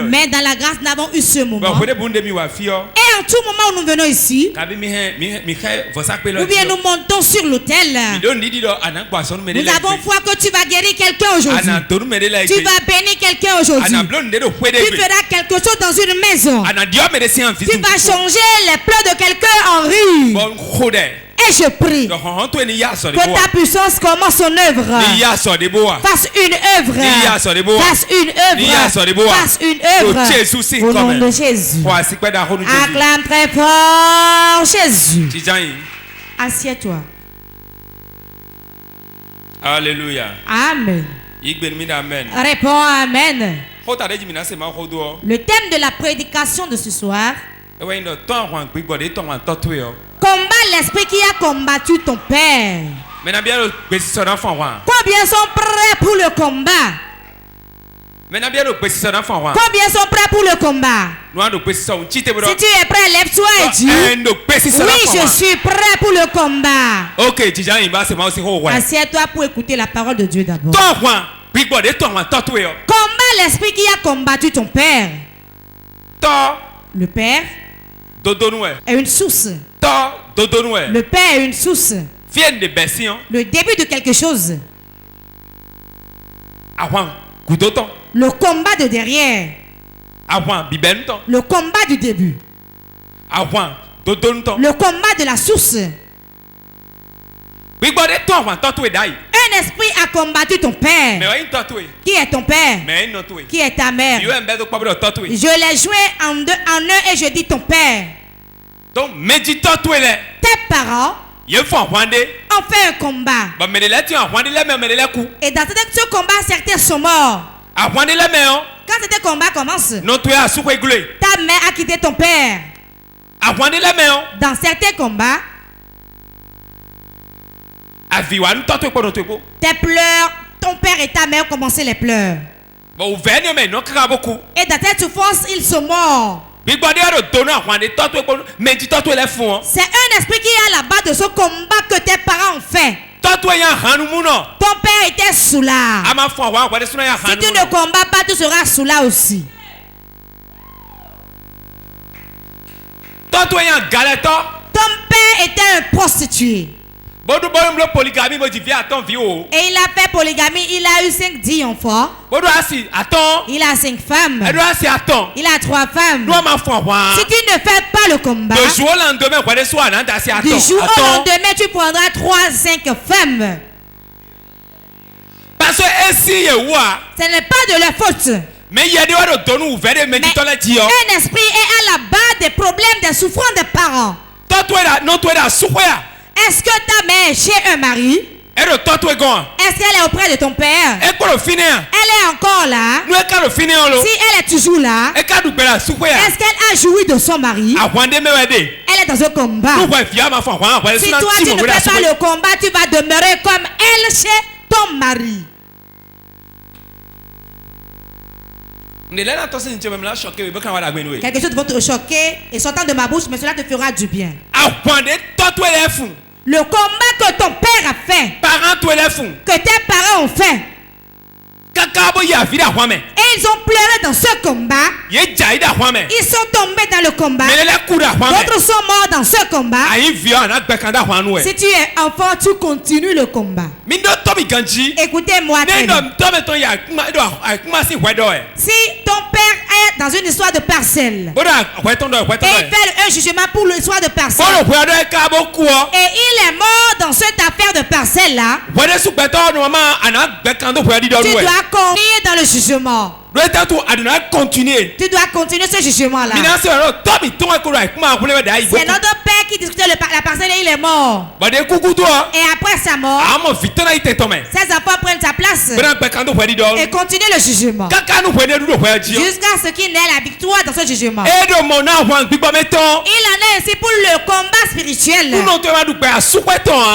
Mais dans la grâce, nous n'avons eu ce moment. Et en tout moment où nous venons ici, ou bien nous montons sur l'autel, nous avons foi que tu vas guérir quelqu'un aujourd'hui. Tu vas bénir quelqu'un aujourd'hui. Tu feras quelque chose dans une maison. Tu vas changer les pleurs de quelqu'un en rire. Et je prie que ta puissance commence son œuvre. Fasse une œuvre. Fasse une œuvre. Fasse une œuvre. Au nom de Jésus. Acclame très fort Jésus. Assieds-toi. Alléluia. Amen. Réponds Amen. Le thème de la prédication de ce soir: combat l'esprit qui a combattu ton père. Combien sont prêts pour le combat? Combien sont prêts pour le combat? Si tu es prêt, lève-toi et dis: oui, je suis prêt pour le combat. Assieds-toi pour écouter la parole de Dieu d'abord. Combat l'esprit qui a combattu ton père. Le père est une source. Le père est une source. Le début de quelque chose. Le combat de derrière. Le combat du début. Le combat de la source. Un esprit a combattu ton père. Qui est ton père? Qui est ta mère? Je les joins en un et je dis ton père. Tes parents ont fait un combat. Et dans ce combat, certains sont morts. Quand ce combat commence, ta mère a quitté ton père. Dans certains combats, tes pleurs, ton père et ta mère ont commencé les pleurs. Et dans cette souffrance, ils sont morts. C'est un esprit qui est là-bas de ce combat que tes parents ont fait. Ton père était sous là. Si tu ne combats pas, tu seras sous là aussi. Ton père était un prostitué. Et il a fait polygamie, il a eu 5 enfants. Il a 5 femmes. Il a 3 femmes. Si tu ne fais pas le combat, du jour au lendemain, tu prendras 3-5 femmes. Ce n'est pas de leur faute. Mais un esprit est à la base des problèmes, des souffrances des parents. Est-ce que ta mère est chez un mari? Est-ce qu'elle est auprès de ton père? Elle est encore là? Si elle est toujours là, est-ce qu'elle a joui de son mari? Elle est dans un combat. Si toi tu ne fais pas le combat, tu vas demeurer comme elle chez ton mari. Quelque chose va te choquer et sortant de ma bouche, mais cela te fera du bien. Le combat que ton père a fait, que tes parents ont fait, et ils ont pleuré dans ce combat. Ils sont tombés dans le combat. D'autres sont morts dans ce combat. Si tu es enfant, tu continues le combat. Écoutez-moi très bien. Si ton père est dans une histoire de parcelle et il fait un jugement pour l'histoire de parcelle et il est mort dans cette affaire de parcelle là, tu dois continuer dans le jugement. Tu dois continuer ce jugement là. C'est notre père qui discutait la parcelle et il est mort. Et après sa mort, ses enfants prennent sa place et continuent le jugement jusqu'à ce qu'il ait la victoire dans ce jugement. Il en est ainsi pour le combat spirituel.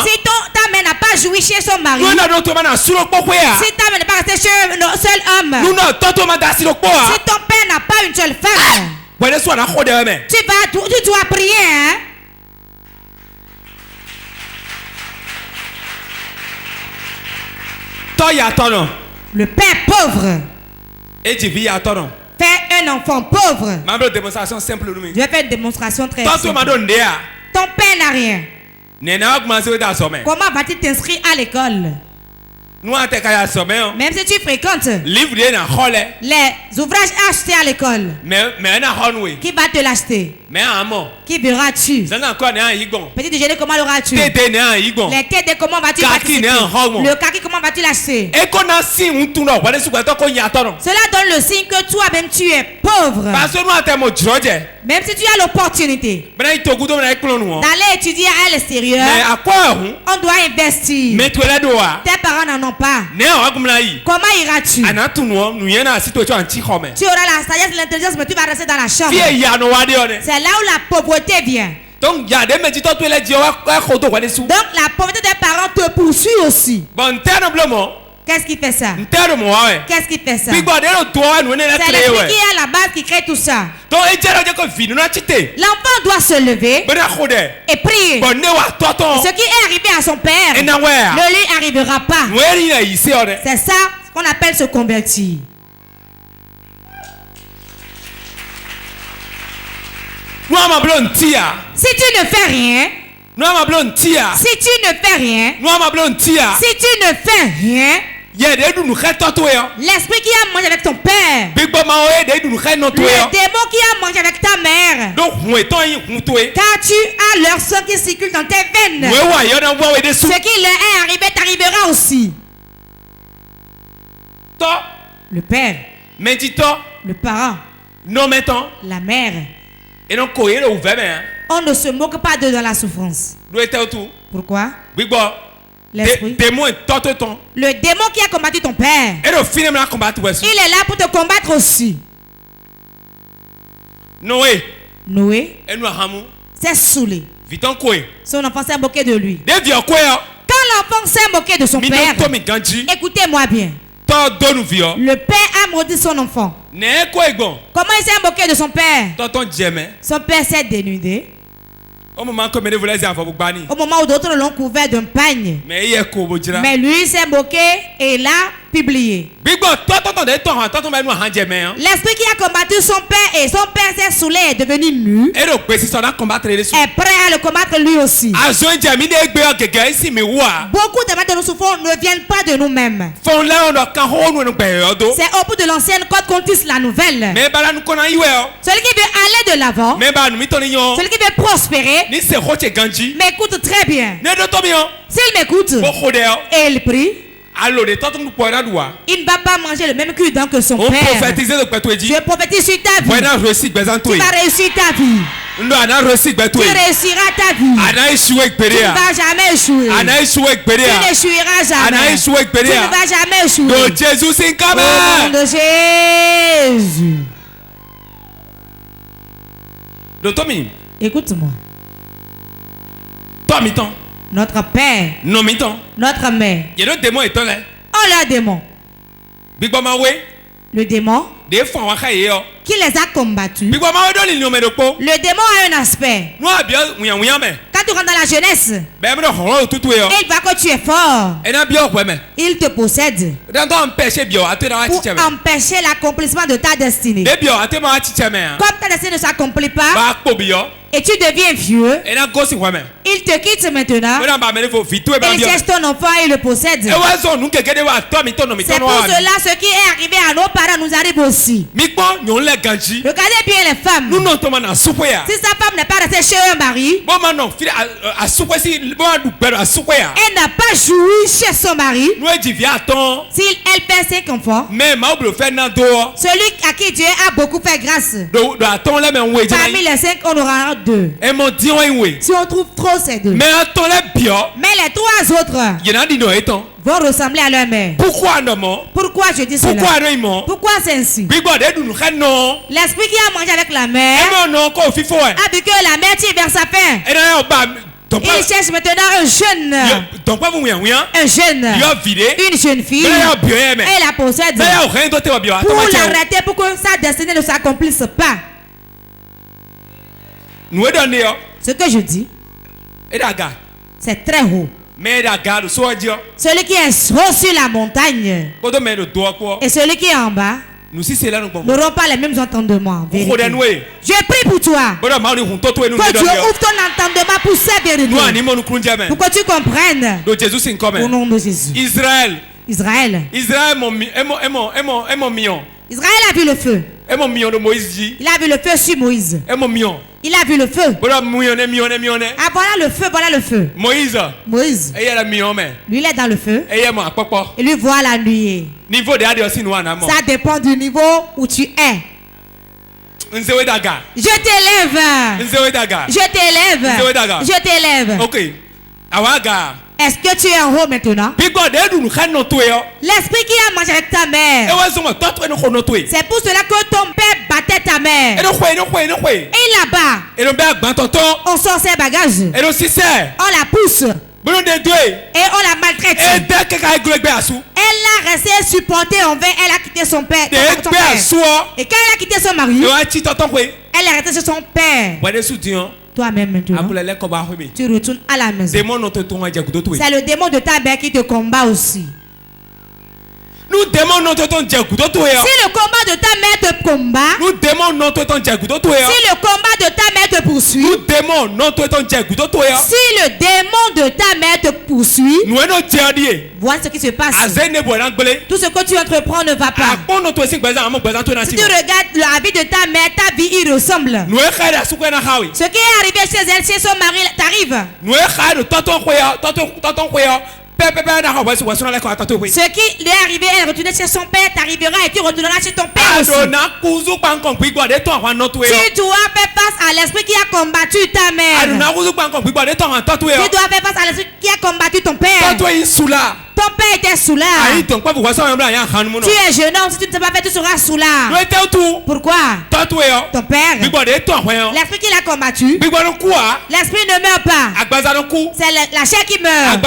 Si ta mère n'a pas joui chez son mari, si ta mère n'est pas restée chez un seul homme, si ton père n'a pas une seule femme, tu dois prier, hein? Le père pauvre, Fais un enfant pauvre. Démonstration simple. Je vais faire une démonstration très simple. Ton père n'a rien. Comment vas-tu t'inscrire à l'école? Même si tu fréquentes les ouvrages achetés à l'école, qui va te l'acheter? Qui verras-tu? Petit déjeuner, comment l'auras-tu? Les têtes, comment vas-tu participer? Le kaki, comment vas-tu l'acheter? Cela donne le signe que toi-même tu es pauvre. Même si tu as l'opportunité d'aller étudier à l'extérieur, on doit investir. Tes parents n'en ont pas. Comment iras-tu? Tu auras la sagesse et l'intelligence, mais tu vas rester dans la chambre. C'est là où la pauvreté vient. Donc la pauvreté des parents te poursuit aussi. Qu'est-ce qui fait ça? Qu'est-ce qui fait ça? C'est l'esprit qui est à la base qui crée tout ça. L'enfant doit se lever et prier. Ce qui est arrivé à son père ne lui arrivera pas. C'est ça qu'on appelle se convertir. Si tu ne fais rien, si tu ne fais rien, si tu ne fais rien, l'esprit qui a mangé avec ton père, le démon qui a mangé avec ta mère, car tu as leur sang qui circule dans tes veines, ce qui leur est arrivé t'arrivera aussi. Le père, le parent, la mère. On ne se moque pas de dans la souffrance. Pourquoi? L'esprit. Le démon qui a combattu ton père, il est là pour te combattre aussi. Noé s'est saoulé. Son enfant s'est moqué de lui. Quand l'enfant s'est moqué de son père, écoutez-moi bien. Le père a maudit son enfant. Comment il s'est moqué de son père? Son père s'est dénudé. Au moment où d'autres l'ont couvert d'un pagne. Mais lui s'est moqué et l'a publié. L'esprit qui a combattu son père et son père s'est saoulé est devenu nu. Est prêt à le combattre lui aussi. Beaucoup de nos souffrances ne viennent pas de nous-mêmes. C'est au bout de l'ancienne côte qu'on tisse la nouvelle. Celui qui veut aller de l'avant, celui qui veut prospérer, m'écoute très bien. S'il m'écoute et il prie, il ne va pas manger le même cul que son père. Je prophétise sur ta vie. Tu vas réussir ta vie. Tu réussiras ta vie. Tu ne vas jamais échouer. Tu n'échoueras jamais. Tu ne vas jamais échouer. Au nom de Jésus. Écoute-moi. Notre père, notre mère, on l'a démon. Le démon qui les a combattus. Le démon a un aspect. Quand tu rentres dans la jeunesse, il voit que tu es fort. Il te possède pour empêcher l'accomplissement de ta destinée. Comme ta destinée ne s'accomplit pas et tu deviens vieux, il te quitte maintenant. Il cherche ton enfant et il le possède. C'est pour cela ce qui est arrivé à nos parents nous arrive aussi. Regardez bien les femmes. Si sa femme n'est pas restée chez un mari, elle n'a pas joui chez son mari. Si elle fait 5 enfants, celui à qui Dieu a beaucoup fait grâce, parmi les 5 on aura 2. Si on trouve trop c'est 2. Mais les 3 autres vont ressembler à leur mère. Pourquoi je dis cela? Pourquoi c'est ainsi? L'esprit qui a mangé avec la mère a vu que la mère tire vers sa faim. Il cherche maintenant un jeune, une jeune fille, et la possède pour l'arrêter, pour que sa destinée ne s'accomplisse pas. Ce que je dis, c'est très haut. Celui qui est haut sur la montagne et celui qui est en bas, n'auront pas les mêmes entendements. Je prie pour toi. Que Dieu ouvre ton entendement pour ces vérités. Pour que tu comprennes. Au nom de Jésus. Israël. Israël a vu le feu. Il a vu le feu sur Moïse. Il a vu le feu. Ah, voilà le feu, voilà le feu. Moïse. Lui, il est dans le feu. Et lui voit la nuit. Ça dépend du niveau où tu es. Je t'élève. Je t'élève. Je t'élève. Ok. Est-ce que tu es en haut maintenant? L'esprit qui a mangé avec ta mère. C'est pour cela que ton père battait ta mère. Et là-bas, on sort ses bagages. On la pousse. Et on la maltraite. Elle a resté supportée envers. Elle a quitté son père. Et quand elle a quitté son mari, elle est restée sur son père. Toi-même maintenant, tu retournes à la maison. C'est le démon de ta mère qui te combat aussi. Si le combat de ta mère te combat, si le combat de ta mère te poursuit, si le démon de ta mère te poursuit, vois ce qui se passe. Tout ce que tu entreprends ne va pas. Si tu regardes la vie de ta mère, ta vie y ressemble. Ce qui est arrivé chez elle, chez son mari, t'arrive. Ce qui lui est arrivé, elle retournait chez son père, t'arrivera et tu retourneras chez ton père aussi. Tu dois faire face à l'esprit qui a combattu ta mère. Tu dois faire face à l'esprit qui a combattu ton père. Ton père était soulard. Tu es jeune homme, si tu ne sais pas faire, tu seras soulard. Pourquoi? Ton père, l'esprit qui l'a combattu, l'esprit ne meurt pas. C'est la chair qui meurt.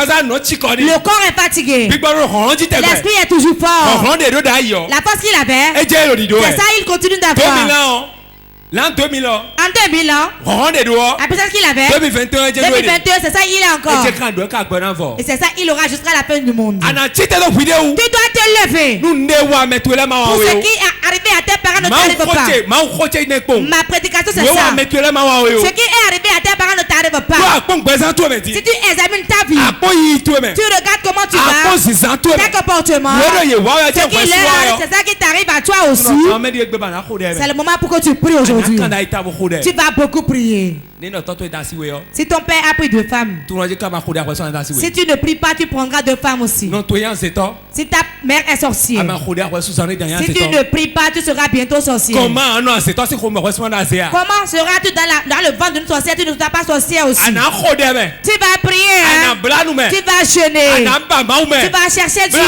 Le corps est fatigué. L'esprit est toujours fort. La force qu'il avait, c'est ça il continue d'avoir. L'an 2000 ans. En 2000 ans. La puissance qu'il avait. 2021, c'est ça il a encore. Et c'est ça il aura jusqu'à la fin du monde. Tu dois te lever. Pour ce qui est arrivé à tes parents ne t'arrive pas. Ma prédication c'est ça. Ce qui est arrivé à tes parents ne t'arrive pas. Si tu examines ta vie, tu regardes comment tu vas, tes comportements, ce qui leur arrive, c'est ça qui t'arrive à toi aussi. C'est le moment pour que tu pries aujourd'hui. Tu vas beaucoup prier. Si ton père a pris 2 femmes, si tu ne pries pas, tu prendras 2 femmes aussi. Si ta mère est sorcière, si tu ne pries pas, tu seras bientôt sorcière. Comment seras-tu dans le ventre d'une sorcière? Tu ne seras pas sorcière aussi. Tu vas prier, hein? Tu vas jeûner, tu vas chercher Dieu et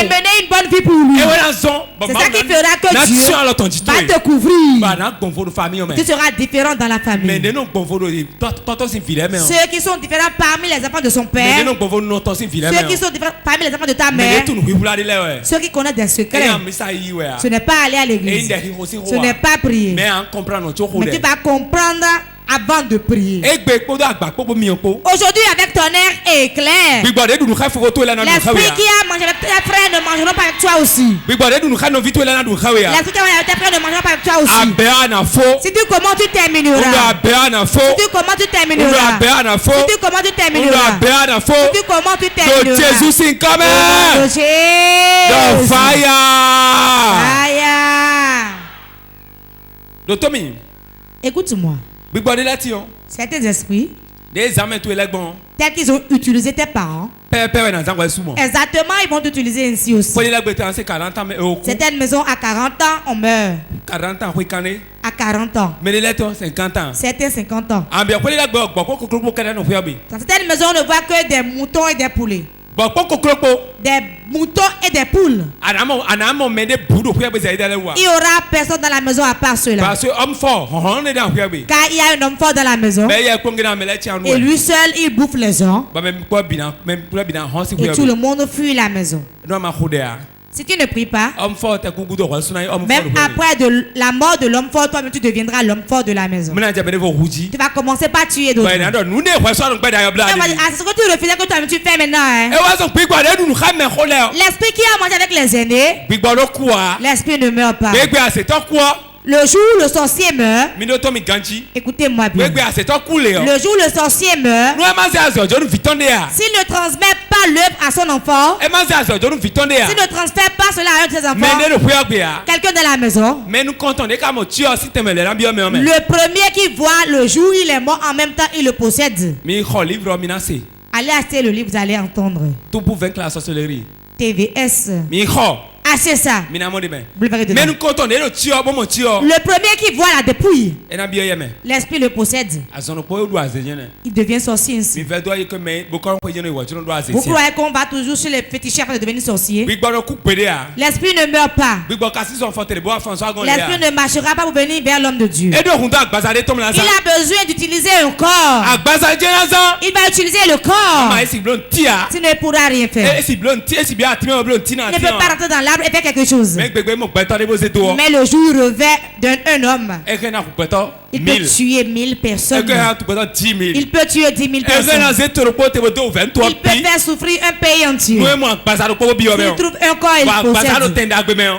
mener une bonne vie pour lui. C'est ça qui fera que Dieu va te couvrir. Tu seras différent dans la famille. Ceux qui sont différents parmi les enfants de son père, ceux qui sont différents parmi les enfants de ta mère, ceux qui connaissent des secrets, ce n'est pas aller à l'église, ce n'est pas prier, mais tu vas comprendre avant de prier. Aujourd'hui, avec ton air éclair, l'esprit qui a mangé avec tes frères ne mangeront pas avec toi aussi. L'esprit qui a mangé avec tes frères ne mangeront pas avec toi aussi. Si tu commences, tu termineras. Si tu commences, tu termineras. Si tu commences, tu termineras. Si tu commences, tu termineras. Jésus, c'est comme de fire. Écoute-moi. Certains esprits, tels qu'ils ont utilisé tes parents, exactement, ils vont t'utiliser ainsi aussi. Certaines maisons à 40 ans, on meurt. À 40 ans. Certains 50 ans. Dans certaines maisons, on ne voit que des moutons et des poulets. Des moutons et des poules. Il y aura personne dans la maison à part ceux-là. Car il y a un homme fort dans la maison. Et lui seul, il bouffe les gens. Et tout le monde fuit la maison. Si tu ne pries pas, même après la mort de l'homme fort, toi-même tu deviendras l'homme fort de la maison. Tu vas commencer par tuer d'autres. C'est ce que tu refusais que toi-même tu fais maintenant. Hein? L'esprit qui a mangé avec les aînés, l'esprit ne meurt pas. Le jour où le sorcier meurt, écoutez-moi bien. Le jour où le sorcier meurt, s'il ne transmet pas l'œuvre à son enfant, s'il ne transfère pas cela à un de ses enfants, quelqu'un dans la maison, le premier qui voit le jour où il est mort, en même temps il le possède. Allez acheter le livre, vous allez entendre. Tout pour vaincre la sorcellerie. TVS. Achetez ça. Le premier qui voit la dépouille, l'esprit le possède. Il devient sorcier ainsi. Vous croyez qu'on va toujours chez les féticheurs afin de devenir sorcier? L'esprit ne meurt pas. L'esprit ne marchera pas pour venir vers l'homme de Dieu. Il a besoin d'utiliser un corps. Il va utiliser le corps. Tu ne pourras rien faire. Il ne peut pas rentrer dans l'arbre et faire quelque chose. Mais le jour où il revêt d'un homme, il peut tuer 1000 personnes. Il peut tuer 10 000 personnes. Il peut faire souffrir un pays entier. S'il trouve un corps, il possède.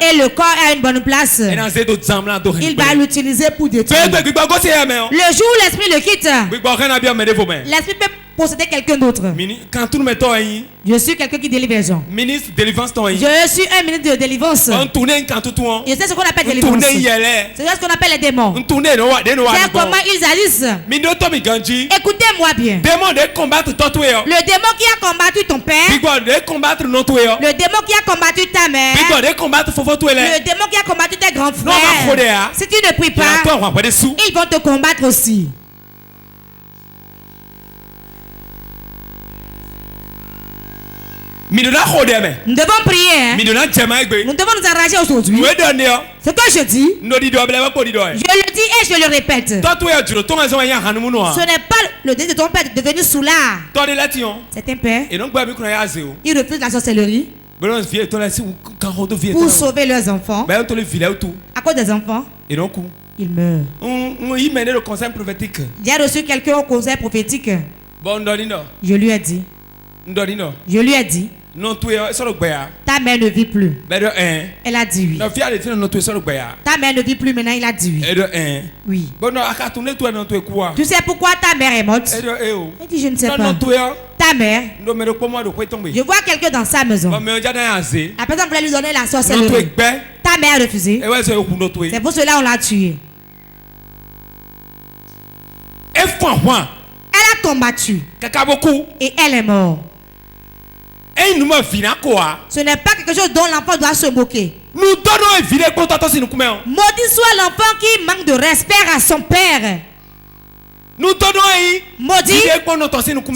Et le corps a une bonne place. Il va l'utiliser pour détruire. Le jour où l'esprit le quitte, l'esprit peut posséder quelqu'un d'autre. Je suis quelqu'un qui délivre les gens. Je suis un ministre de délivrance. Je sais ce qu'on appelle délivrance. C'est ce qu'on appelle les démons. C'est comment ils agissent. Écoutez-moi bien. Le démon qui a combattu ton père, le démon qui a combattu ta mère, le démon qui a combattu tes grands frères, si tu ne pries pas, ils vont te combattre aussi. Nous devons prier. Hein? Nous devons nous enrager aujourd'hui. Ce que je dis, je le dis et je le répète. Ce n'est pas le désir de ton père de devenir soulard. C'est un père. Il refuse la sorcellerie pour sauver leurs enfants. À cause des enfants, ils meurent. Il a reçu quelqu'un au conseil prophétique. Je lui ai dit. Je lui ai dit. Ta mère ne vit plus. Elle a dit oui. Ta mère ne vit plus maintenant. Il a dit oui. Oui. Tu sais pourquoi ta mère est morte? Elle dit je ne sais pas. Ta mère. Je vois quelqu'un dans sa maison. La personne voulait lui donner la sorcellerie. Ta mère a refusé. C'est pour cela on l'a tué. Elle a combattu. Et elle est morte. Ce n'est pas quelque chose dont l'enfant doit se moquer. Maudit soit l'enfant qui manque de respect à son père. Maudit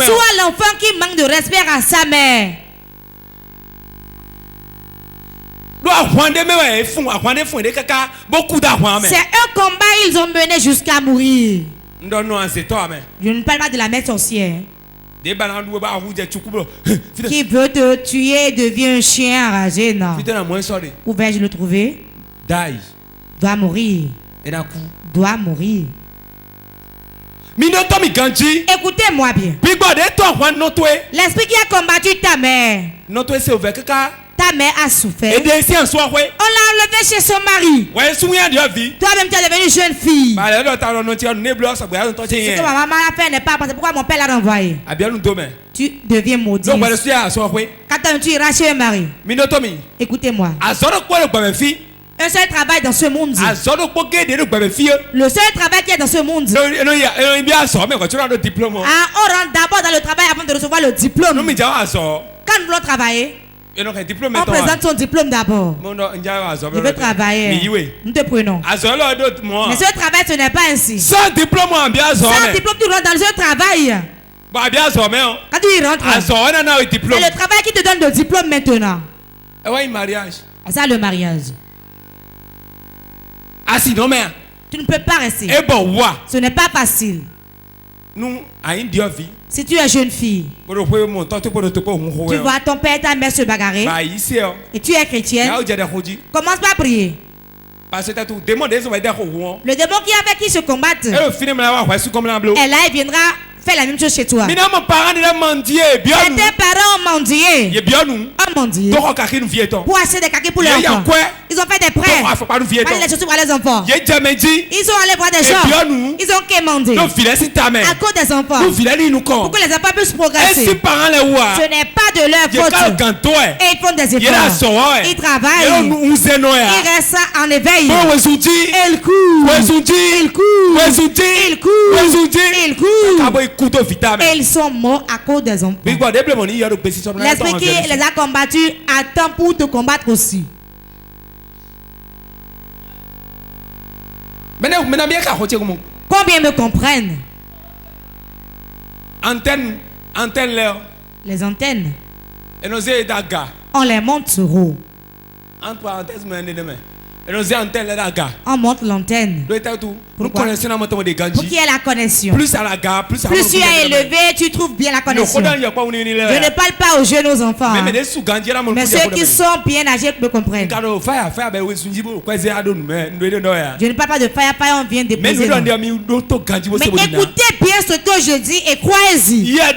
soit l'enfant qui manque de respect à sa mère. C'est un combat ils ont mené jusqu'à mourir. Je ne parle pas de la mère sorcière. Qui veut te tuer devient un chien enragé. Non. Où vais-je le trouver? Doit mourir. Doit mourir. Écoutez-moi bien. L'esprit qui a combattu ta mère. Ta mère a souffert. On l'a enlevé chez son mari. Toi-même tu es devenue jeune fille. Ce que ma maman a fait n'est pas passé. Pourquoi mon père l'a renvoyé? Tu deviens maudit. Quand tu iras chez un mari. Écoutez-moi. Un seul travail dans ce monde. Le seul travail qui est dans ce monde. On rentre d'abord dans le travail avant de recevoir le diplôme. Quand nous voulons travailler, on présente son diplôme d'abord. Je veux travailler. Nous te prenons. Mais ce travail, ce n'est pas ainsi. Sans diplôme, tu rentres dans ce travail. Quand tu y rentres, c'est le travail qui te donne le diplôme maintenant. C'est ça le mariage. Tu ne peux pas rester. Ce n'est pas facile. Si tu es jeune fille, tu vois ton père et ta mère se bagarrer, et tu es chrétienne, commence par prier. Le démon qui a fait qu'ils se combattent, et là il viendra faire la même chose chez toi. Certains parents ont mendié. Pour acheter des kakis pour leurs enfants. Ils ont fait des prêts. Pour les choses pour les enfants. Ils sont allés voir des gens. Ils ont quémandé. À cause des enfants. Pour que les enfants puissent progresser. Ce n'est pas de leur faute. Et ils font des efforts. Ils travaillent. Ils restent en éveil. Ils courent. Ils courent. Ils courent. Ils courent. Et ils sont morts à cause des enfants. L'esprit qui les a combattus attend pour te combattre aussi. Combien me comprennent? Les antennes. On les monte sur haut. On monte l'antenne. Pourquoi? Pour qu'il y ait la connexion. Plus tu es élevé, tu trouves bien la connexion. Je ne parle pas aux jeunes, aux enfants. Mais ceux qui sont bien âgés me comprennent. Je ne parle pas de fire, on vient déposer. Mais écoutez bien ce que je dis et croyez-y. Le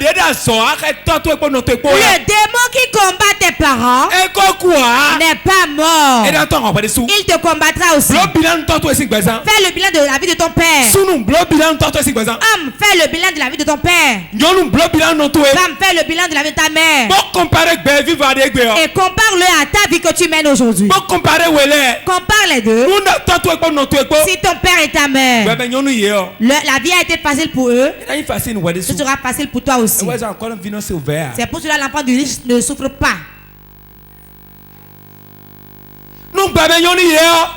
démon qui combat tes parents n'est pas mort. Il te combattra aussi. Fais le bilan de la vie de ton père. Homme, fais le bilan de la vie de ton père. Femme, fais le bilan de la vie de ta mère. Et compare-le à ta vie que tu mènes aujourd'hui. Compare les deux. Si ton père et ta mère, la vie a été facile pour eux, ce sera facile pour toi aussi. C'est pour cela que l'enfant du riche ne souffre pas.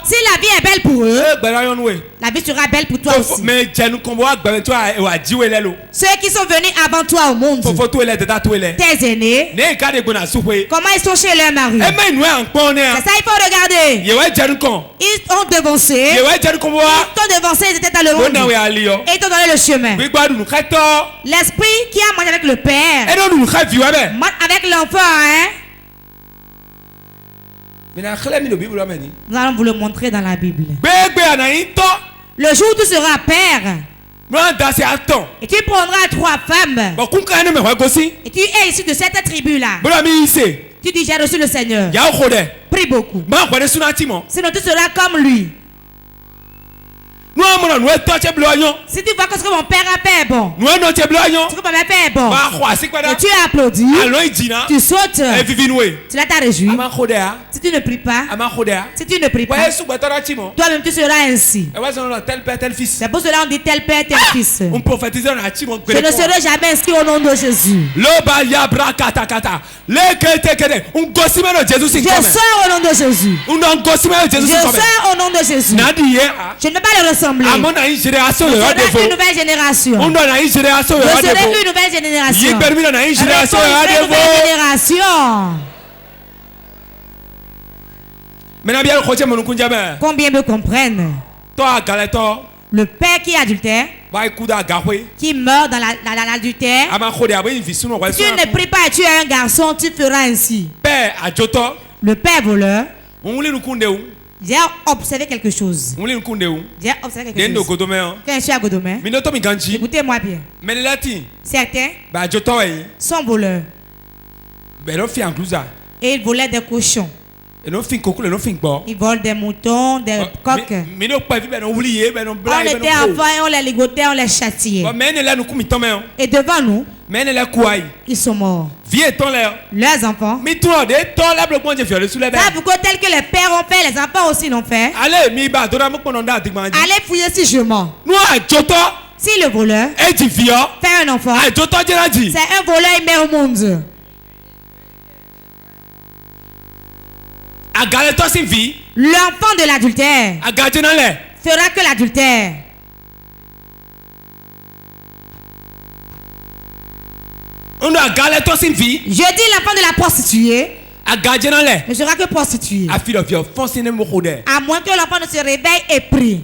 Si la vie est belle pour eux, la vie sera belle pour toi aussi. Ceux qui sont venus avant toi au monde, tes aînés, comment ils sont chez leur mari? C'est ça il faut regarder. Ils ont devancé. Ils étaient dans le monde. Et ils t'ont donné le chemin. L'esprit qui a mangé avec le père mange avec l'enfant, hein? Nous allons vous le montrer dans la Bible. Le jour où tu seras père, et tu prendras 3 femmes, et tu es issu de cette tribu-là, tu dis j'ai reçu le Seigneur. Prie beaucoup. Sinon tu seras comme lui. Si tu vois que ce que mon père a fait est bon, ce que ma mère fait est bon, et tu applaudis, tu sautes, cela t'a réjoui. Si tu ne pries pas, toi-même tu seras ainsi. C'est pour cela qu'on dit tel père, tel fils. Je ne serai jamais ainsi au nom de Jésus. Je sors au nom de Jésus. Je sors au nom de Jésus. Je ne vais pas le ressembler. Je serai une nouvelle génération. Je serai une nouvelle génération. Combien me comprennent? Le père qui est adultère, qui meurt dans l'adultère, si tu ne pries pas et tu es un garçon, tu feras ainsi. Le père voleur, j'ai observé quelque chose. J'ai observé quelque chose. Quand je suis à Godomé, écoutez-moi bien. Certains sont voleurs. Et ils volaient des cochons. Ils volent des moutons, des coqs. On était enfants et on les ligotait, on les châtiait. Et devant nous, ils sont morts. Leurs enfants. Ça pourquoi tel que les pères ont fait, les enfants aussi l'ont fait. Allez fouiller si je mens. Si le voleur fait un enfant, c'est un voleur, il met au monde. L'enfant de l'adultère fera que l'adultère. Je dis l'enfant de la prostituée ne sera que prostituée. À moins que l'enfant ne se réveille et prie.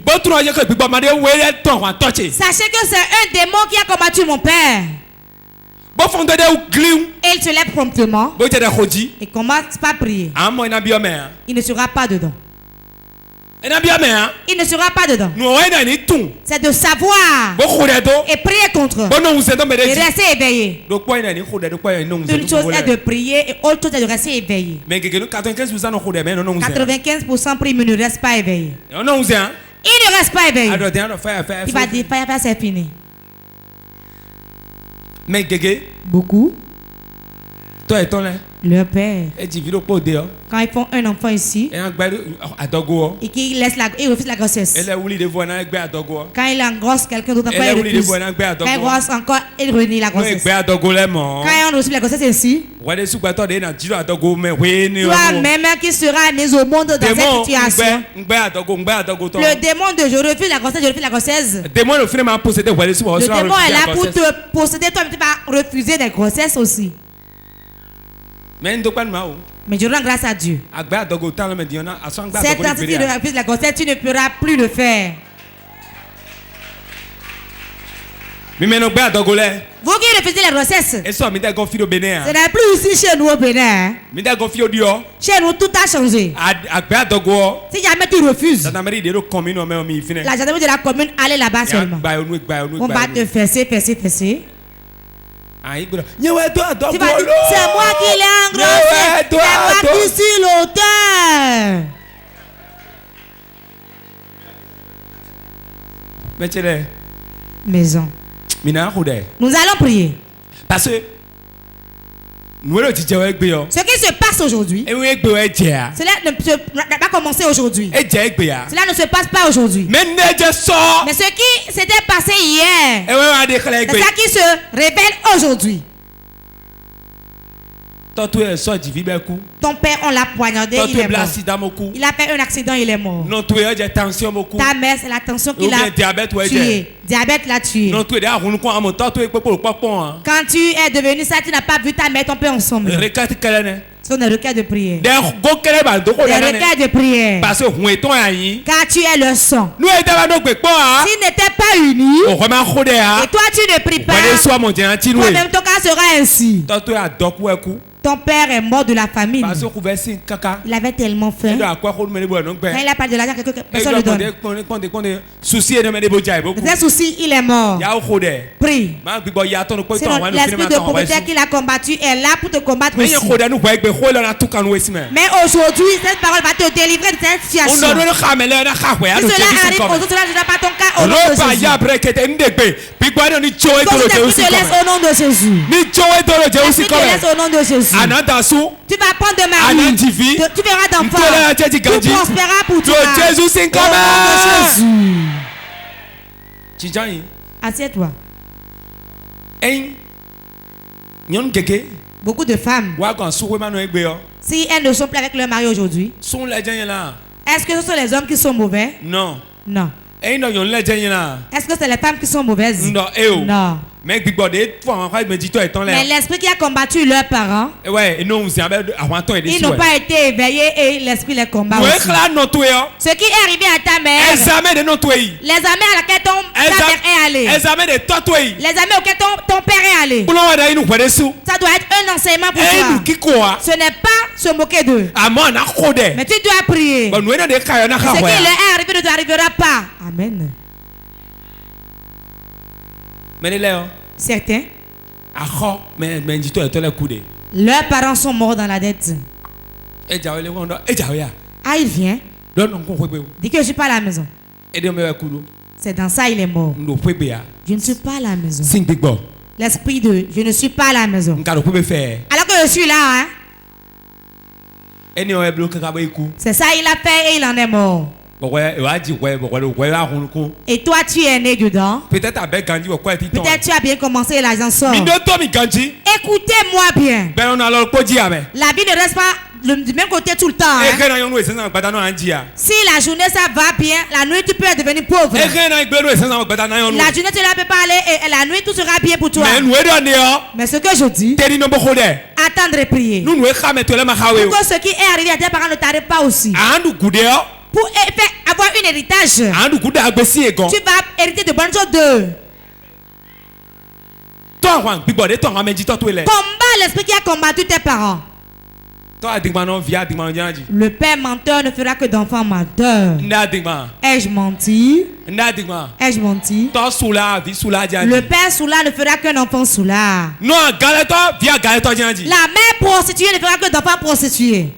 Sachez que c'est un démon qui a combattu mon père. Et il se lève promptement et commence pas à prier. Il ne sera pas dedans. Il ne sera pas dedans. C'est de savoir et prier contre et rester éveillé. Une chose est de prier et autre chose est de rester éveillé. 95% prient mais ne reste pas éveillé. Il ne reste pas éveillé. Il va dire faire, c'est fini. Beaucoup. Leur père, quand ils font un enfant ici et qu'ils refusent la grossesse, quand il engrosse quelqu'un d'autre, il refuse. Quand il engrosse encore, il renie la grossesse. Quand on reçoit la grossesse ici, toi-même qui sera né au monde dans cette situation, le démon de je refuse la grossesse, le démon est là pour te posséder, toi tu vas refuser des grossesses aussi. Mais je rends grâce à Dieu. Cette entité de refuse la grossesse, tu ne pourras plus le faire. Vous qui refusez la grossesse, ce n'est plus ici chez nous au Bénin. Chez nous, tout a changé. Si jamais tu refuses, la gendarmerie de la commune, allez là-bas seulement. On va te fesser. Tu vas dire, c'est moi qui l'ai engrossé, c'est moi qui suis l'auteur. Maison. Nous allons prier. Parce que ce qui se passe aujourd'hui, cela n'a pas commencé aujourd'hui. Cela ne se passe pas aujourd'hui. Mais ce qui s'était passé hier, c'est ça qui se révèle aujourd'hui. Ton père, on l'a poignardé, il est mort. Il a fait un accident, il est mort. Ta mère, c'est la tension qu'il a tué. Diabète l'a tué. Quand tu es devenu ça, tu n'as pas vu ta mère, ton père ensemble. Ce sont des requêtes de prière. Des requêtes de prière. Car tu es le sang. S'ils n'étaient pas unis, et toi tu ne pries pas, toi-même ton cas sera ainsi. Ton père est mort de la famine. Il avait tellement faim. Quand il a parlé de l'argent, personne ne le donne. Des soucis, il est mort. Prie. Sinon, l'esprit de pauvreté qu'il a combattu est là pour te combattre aussi. Mais aujourd'hui, cette parole va te délivrer de cette situation. Si cela arrive aux autres, cela ne sera pas ton cas au nom de Jésus. Comme tu te laisses au nom de Jésus. Tu te laisses au nom de Jésus. Tu vas prendre de ma vie. Tu verras d'enfants. Tout prospérera pour toi. Au nom de Jésus. Assieds-toi. Beaucoup de femmes, si elles ne sont plus avec leur mari aujourd'hui, est-ce que ce sont les hommes qui sont mauvais? Non. Est-ce que c'est les femmes qui sont mauvaises? Non. Mais l'esprit qui a combattu leurs parents, ils n'ont pas été éveillés et l'esprit les combat aussi. Ce qui est arrivé à ta mère, les armées à laquelle ton père est allé, les armées auxquelles ton père est allé, ça doit être un enseignement pour toi. Ce n'est pas se moquer d'eux, mais tu dois prier. Ce qui leur est arrivé ne t'arrivera pas. Amen. Certains, leurs parents sont morts dans la dette. Ah, il vient. Dis que je ne suis pas à la maison. C'est dans ça il est mort. Je ne suis pas à la maison. L'esprit de je ne suis pas à la maison. Alors que je suis là, hein? C'est ça il a fait et il en est mort. Et toi tu es né dedans. Peut-être tu as bien commencé, l'argent sort. Écoutez-moi bien. La vie ne reste pas du même côté tout le temps. Hein. Si la journée ça va bien, la nuit tu peux devenir pauvre. La journée tu ne peux pas aller et la nuit tout sera bien pour toi. Mais ce que je dis, attendre et prier. Pour que ce qui est arrivé à tes parents ne t'arrive pas aussi. Pour avoir un héritage, tu vas hériter de bonnes choses d'eux. Combat l'esprit qui a combattu tes parents. Le père menteur ne fera que d'enfants menteurs. Ai-je menti? Ai-je menti? Le père soulard ne fera qu'un enfant soulard. La mère prostituée ne fera que d'enfants prostitués.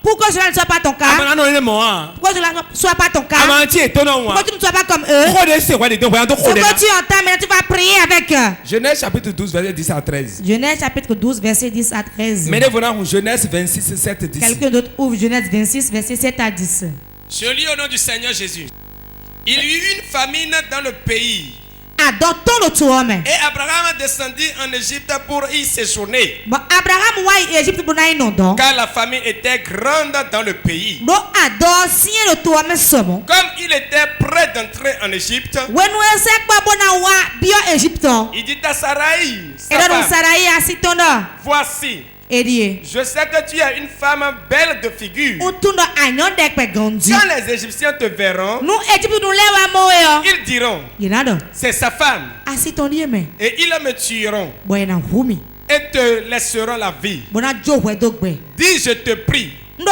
Pourquoi cela ne soit pas ton cas? Pourquoi cela ne soit pas ton cas? Pourquoi tu ne sois pas comme eux? Ce que tu entends maintenant, tu vas prier avec eux. Genèse chapitre 12, verset 10 à 13. Genèse chapitre 12, verset 10 à 13. Mais venons Genèse 26, 7 à 10. Quelqu'un d'autre ouvre Genèse 26, verset 7 à 10. Je lis au nom du Seigneur Jésus. Il y eut une famine dans le pays. Et Abraham descendit en Égypte pour y séjourner. Car la famine était grande dans le pays. Comme il était prêt d'entrer en Égypte, il dit à Sarai, voici, je sais que tu es une femme belle de figure. Quand les Égyptiens te verront, ils diront, c'est sa femme. Et ils me tueront et te laisseront la vie. Dis, je te prie, que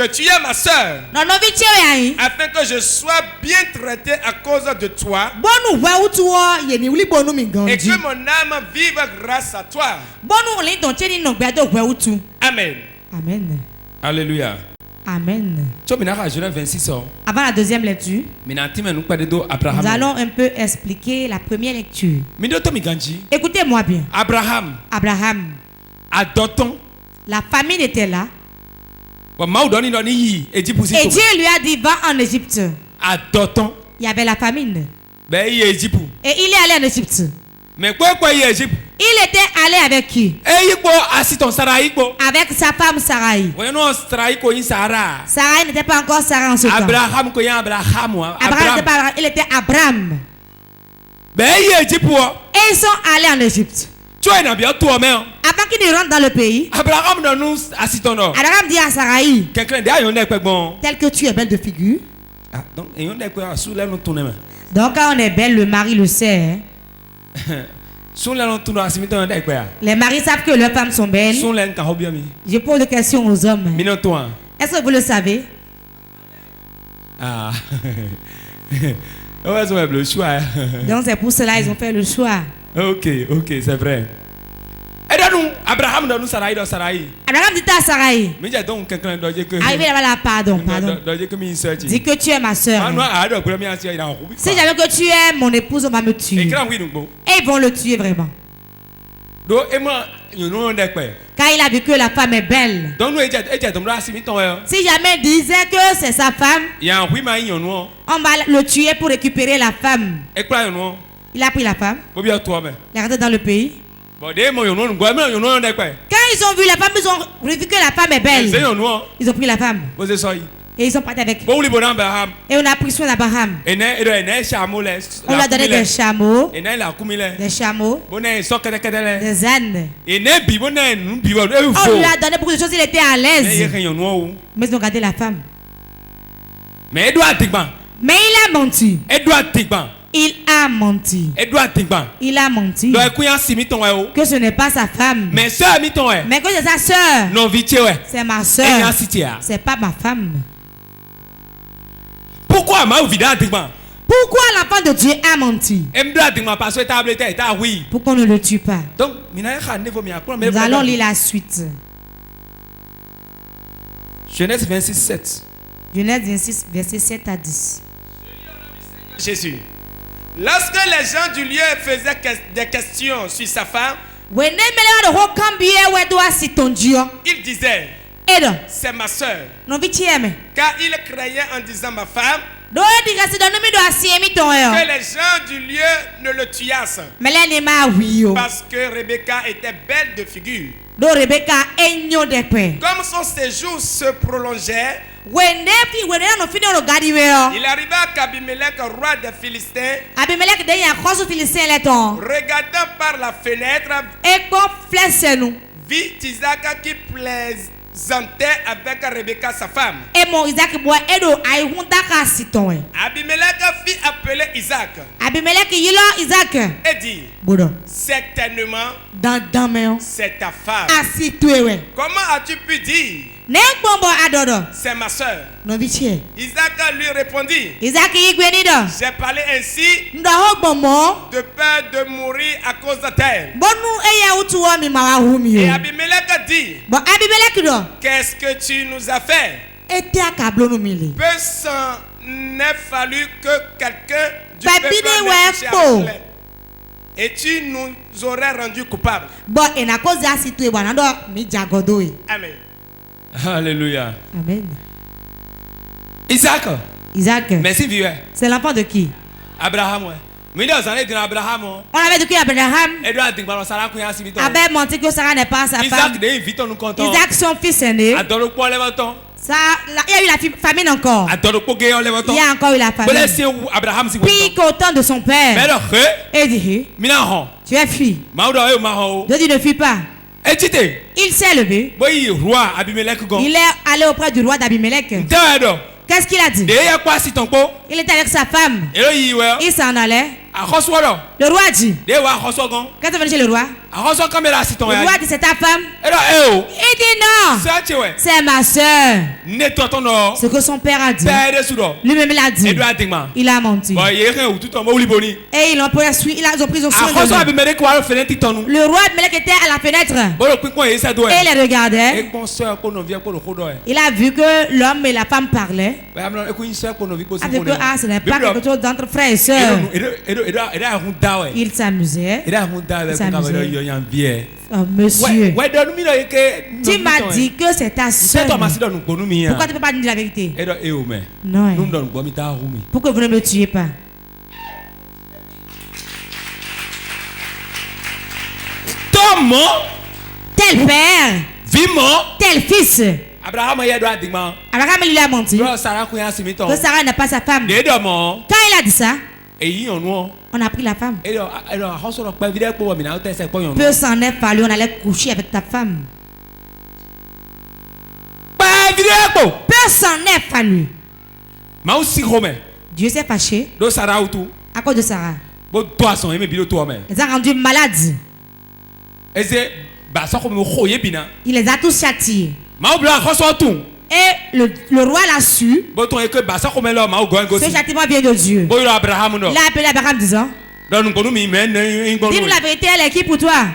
tu es ma soeur, afin que je sois bien traité à cause de toi, et que mon âme vive grâce à toi. Amen. Amen. Alléluia. Amen. Avant la deuxième lecture, nous allons un peu expliquer la première lecture. Écoutez-moi bien. Abraham. La famine était là. Et Dieu lui a dit, va en Égypte. Il y avait la famine. Et il est allé en Égypte. Il était allé avec qui? Avec sa femme Sarai. Sarai n'était pas encore Sarah en ce temps. Abraham n'était pas, il était Abraham. Et ils sont allés en Égypte. Avant qu'il ne rentre dans le pays, Abraham dit à Sarai, tel que tu es belle de figure. Donc quand on est belle, le mari le sait. Les maris savent que leurs femmes sont belles. Je pose des questions aux hommes. Est-ce que vous le savez? Donc c'est pour cela qu'ils ont fait le choix. Ok, c'est vrai. Abraham dit à Sarai, arrivé là-bas, pardon. Dis que tu es ma soeur. Si j'avais que tu es mon épouse, on va me tuer. Et ils vont le tuer vraiment. Car il a vu que la femme est belle. Si jamais il disait que c'est sa femme, on va le tuer pour récupérer la femme. Il a pris la femme. Il est rentré dans le pays. Quand ils ont vu la femme, ils ont vu que la femme est belle. Ils ont pris la femme. Et ils sont partis avec. Et on a pris soin d'Abraham. On lui a donné des chameaux. Des ânes. On lui a donné beaucoup de choses, il était à l'aise. Mais ils ont gardé la femme. Mais il a menti. Il a menti. Que ce n'est pas sa femme. Mais que c'est sa soeur. C'est ma soeur. C'est pas ma femme. Pourquoi l'enfant de Dieu a menti? Pourquoi on ne le tue pas? Nous allons lire la suite. Genèse 26, 7. Genèse 26, verset 7 à 10. Jésus. Lorsque les gens du lieu faisaient des questions sur sa femme, il disait, c'est ma soeur. Car il croyait en disant ma femme, que les gens du lieu ne le tuassent. Parce que Rebecca était belle de figure. Comme son séjour se prolongeait, il arriva qu'Abimelech, roi des Philistins, regardant par la fenêtre, vit Isaac qui plaisantait avec Rebecca sa femme. Abimelech fit appeler Isaac et dit, certainement c'est ta femme. Comment as-tu pu dire c'est ma soeur? Isaac lui répondit, j'ai parlé ainsi de peur de mourir à cause d'elle. Et Abimelech dit, qu'est-ce que tu nous as fait? Peu s'en est fallu que quelqu'un du peuple m'ait touché avec l'aile, et tu nous aurais rendu coupables. Amen. Alléluia. Amen. Isaac. Merci vieux. C'est l'enfant de qui? Abraham. On avait dit qu'Abraham avait menti que Sarah n'est pas sa femme. Isaac, son fils aîné. Ça, il y a eu la famine encore. Il y a encore eu la famine. Puis qu'au de son père. Et dit, tu es fille. Je dis ne fuis pas. Il s'est levé. Il est allé auprès du roi d'Abimelech. Qu'est-ce qu'il a dit? Il était avec sa femme. Il s'en allait. Le roi a dit, quand tu es venu chez le roi, le roi dit, c'est ta femme. Il dit non, c'est ma soeur. Ce que son père a dit, lui-même l'a dit. Il a menti. Et ils ont pris son soin de lui. Le roi Abimelech était à la fenêtre et il les regardait. Il a vu que l'homme et la femme parlaient. Avec que ce n'est pas quelque chose d'entre frères et sœurs. Il s'amusait. Oh, monsieur, tu m'as dit que c'est ta soeur. Pourquoi tu ne peux pas dire la vérité? Non. Pourquoi vous ne me tuez pas? Tel père, tel fils. Abraham lui a menti que Sarah n'est pas sa femme. Quand il a dit ça, on a pris la femme. Peu s'en est fallu, on allait coucher avec ta femme. Peu s'en est fallu. Dieu s'est fâché à cause de Sarah. Ils ont rendu malades. Il les a tous châtiés. Et le roi l'a su. Ce châtiment vient de Dieu. Il a appelé Abraham disant, dis-nous la vérité, elle est qui pour toi?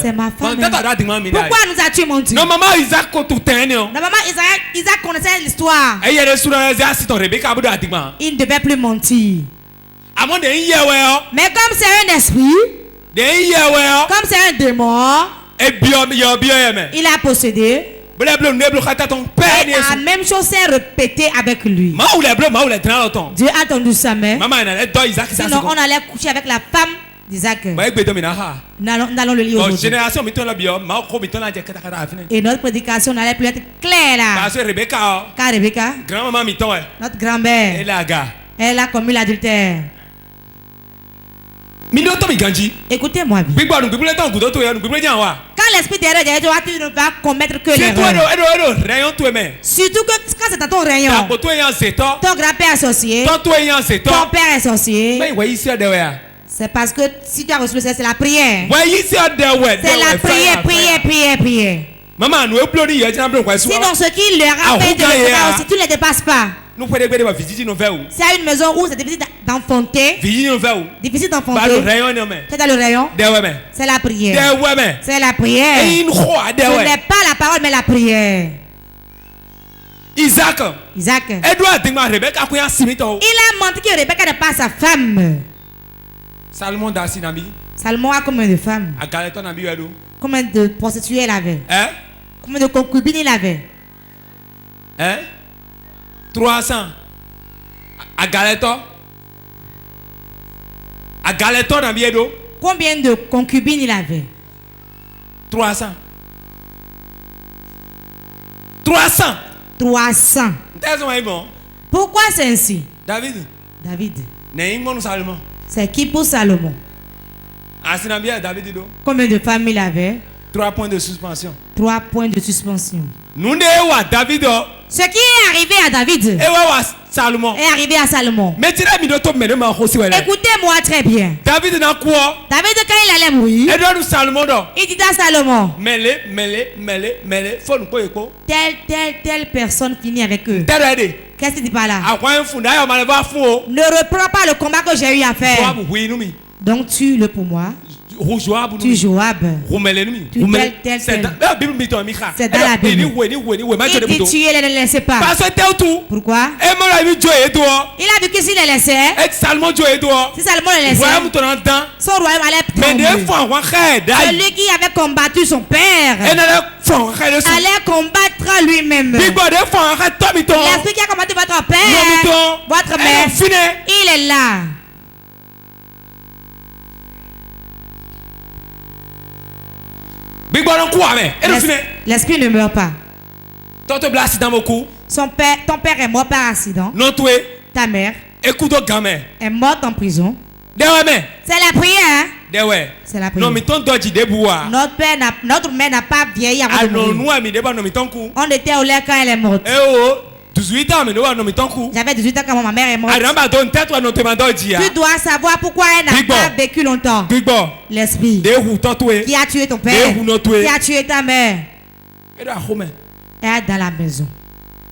C'est ma femme. Pourquoi nous as-tu menti? Non, maman, Isaac connaissait l'histoire. Il ne devait plus mentir. Mais comme c'est un esprit, comme c'est un démon, il a possédé. Et la même chose s'est répétée avec lui. Dieu a tendu sa main. Sinon on allait coucher avec la femme d'Isaac. Nous allons le lire aujourd'hui. Et notre prédication n'allait plus être claire là. Car Rebecca, notre grand-mère, elle a commis l'adultère. Écoutez-moi bien. Quand l'esprit derrière toi, tu ne vas commettre que l'erreur. Surtout que quand c'est dans ton rayon, ton grand-père associé, ton père associé, c'est parce que si tu as reçu le c'est la prière. C'est la prière. Sinon ce qu'il leur a fait de le faire aussi, tu ne les dépasses pas. C'est une maison où c'est difficile d'enfanter. Difficile d'enfanter. C'est dans le rayon. C'est la prière. C'est la prière. Ce n'est pas la parole mais la prière. Isaac. Il a menti que Rebecca n'est pas sa femme. Salomon a combien de femmes? Combien de prostituées il avait? Combien de concubines il avait? 300. À Galeton Combien de concubines il avait? 300. 300. 300. Pourquoi c'est ainsi? David. C'est qui pour Salomon? Combien de femmes il avait? 3 points de suspension. 3 points de suspension. Ce qui est arrivé à David est arrivé à Salomon. Écoutez-moi très bien. David, quand il allait mourir, il dit à Salomon, telle personne finit avec eux. Qu'est-ce qu'il dit par là? Ne reprends pas le combat que j'ai eu à faire. Donc tue-le pour moi. Tu Joab. C'est dans la Bible. Il dit tuer, ne les laissez pas. Pourquoi? Il a vu que s'il les laissait, si Salomon les laissait, son royaume allait tomber. Celui qui avait combattu son père allait combattre lui-même. L'esprit qui a combattu votre père, votre mère, il est là. L'esprit ne meurt pas. Ton père est mort par accident. Ta mère est morte en prison. C'est la prière. C'est la prière. Notre mère n'a pas vieilli avant de mourir. On était au lait quand elle est morte. J'avais 18 ans quand ma mère est morte. Tu dois savoir pourquoi elle n'a pas vécu longtemps. L'esprit qui a tué ton père, qui a tué ta mère, est dans la maison.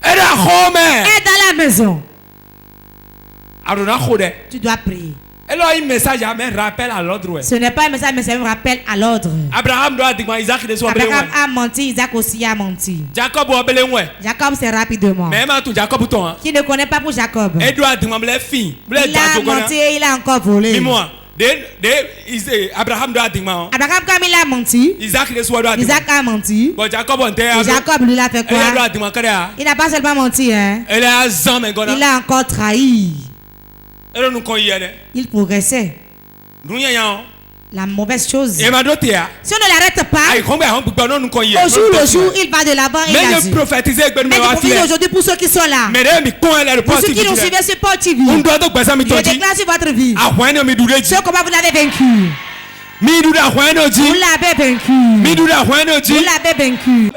Est dans la maison. Tu dois prier. Ce n'est pas un message, mais c'est un rappel à l'ordre. Abraham a menti, Isaac aussi a menti. Jacob c'est rapidement. Qui ne connaît pas pour Jacob. Il a menti et il a encore volé. Abraham comme il a menti, Isaac a menti. Jacob lui a fait quoi? Il n'a pas seulement menti, hein? Il a encore trahi. Il progressait. La mauvaise chose. Si on ne l'arrête pas, au jour le jour, il va de l'avant et il a dit. Mais je prophétise aujourd'hui pour ceux qui sont là. Pour ceux qui nous suivent sur Paul TV. Je déclare sur votre vie. Ce combat, vous l'avez vaincu. Vous l'avez vaincu. Vous l'avez vaincu.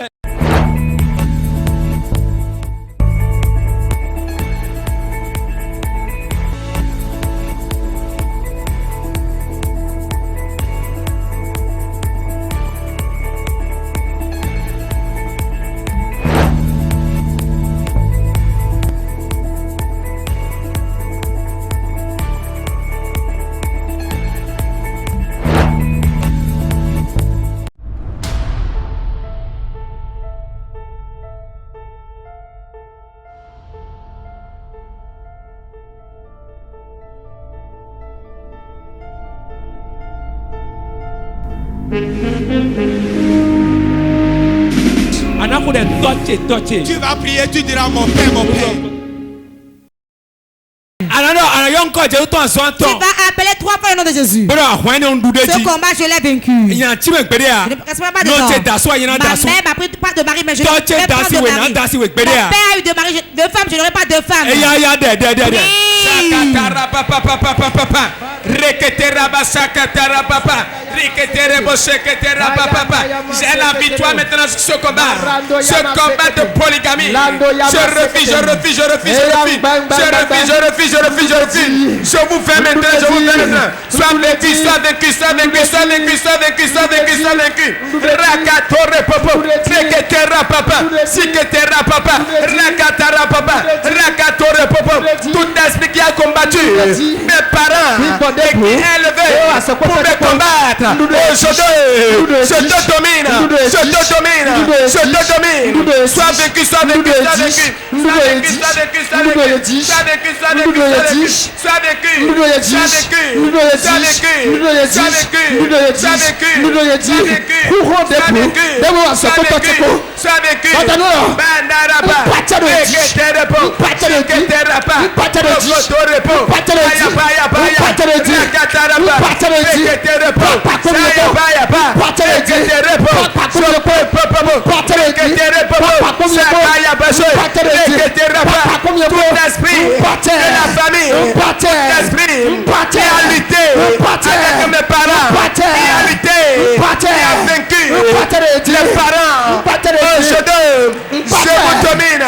Tu vas prier, tu diras mon père, mon père. Tu vas appeler 3 fois le nom de Jésus. Ce combat, je l'ai vaincu. Je ne respecte pas de temps. Ma mère m'a pris pas de mari, mais je ne vais pas de mari. Mon père a eu 2 maris, 2 femmes, je n'aurai pas 2 femmes. J'ai la victoire maintenant sur ce combat. Ce combat de polygamie. Je refuse. Je vous fais maintenant. Sois vaincu. Rakatore popo. Reketera papa. Siketera papa. Rakatara papa. Rakatore popo. Tout esprit qui a combattu mes parents et qui est élevé pour me combattre. Aujourd'hui, je te domine. Sois vaincu. esprit de la famille, tout esprit qui a lutté avec mes parents, qui a lutté, qui a vaincu les parents, aujourd'hui, je vous domine,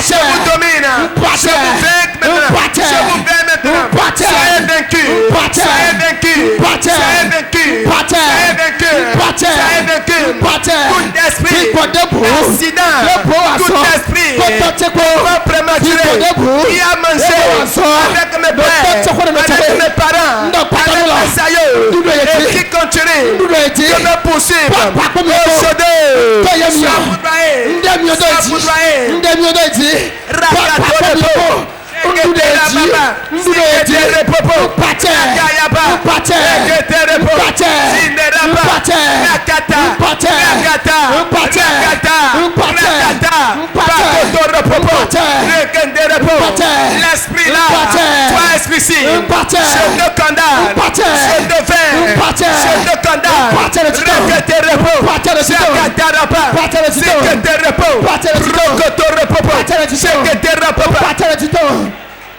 je vous domine, je vous vainc maintenant, soyez vaincu, soyez vaincu, soyez vaincu, soyez vaincu, soyez vaincu, tout esprit accident, tout esprit prématuré qui a mangé avec mes pères, avec mes parents, avec mes aïeux, et qui continue de me poursuivre. Aujourd'hui, sois foudroyé, l'esprit là, toi esprit-ci, je te condamne, je te vainc, je te condamne,